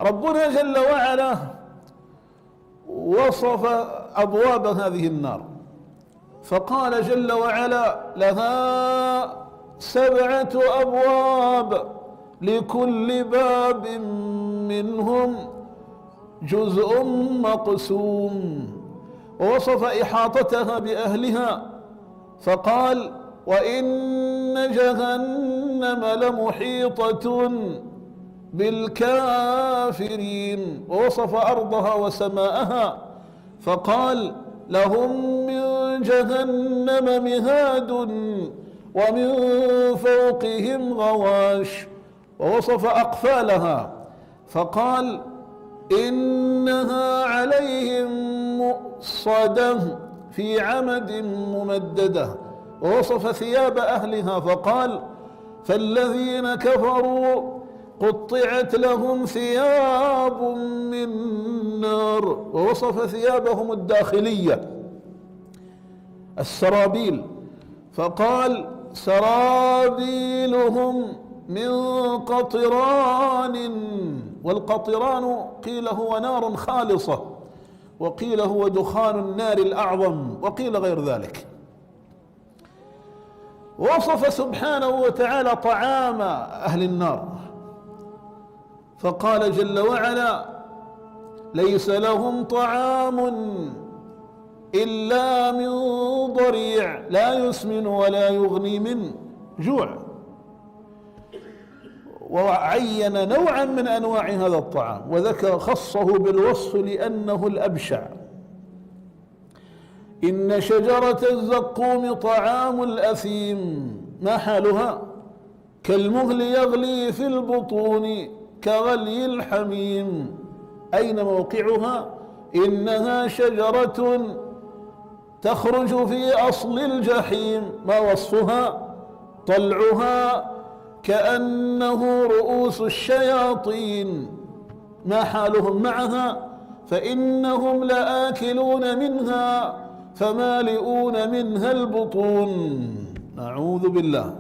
ربنا جل وعلا وصف أبواب هذه النار فقال جل وعلا: لها 7 أبواب لكل باب منهم جزء مقسوم. ووصف إحاطتها بأهلها فقال: وإن جهنم لمحيطة بالكافرين. ووصف أرضها وسماءها فقال: لهم من جهنم مهاد ومن فوقهم غواش. ووصف أقفالها فقال: إنها عليهم مؤصدة في عمد ممددة. ووصف ثياب أهلها فقال: فالذين كفروا قطعت لهم ثياب من نار. ووصف ثيابهم الداخلية السرابيل فقال: سرابيلهم من قطران. والقطران قيل هو نار خالصة، وقيل هو دخان النار الأعظم، وقيل غير ذلك. وصف سبحانه وتعالى طعام أهل النار فقال جل وعلا: ليس لهم طعام إلا من ضريع لا يسمن ولا يغني من جوع. وعين نوعا من أنواع هذا الطعام وذكر خصه بالوصف لأنه الأبشع. إن شجرة الزقوم طعام الأثيم. ما حالها؟ كالمهل يغلي في البطون كغلي الحميم. أين موقعها؟ إنها شجرة تخرج في أصل الجحيم. ما وصفها؟ طلعها كأنه رؤوس الشياطين. ما حالهم معها؟ فإنهم لآكلون منها فمالئون منها البطون. نعوذ بالله.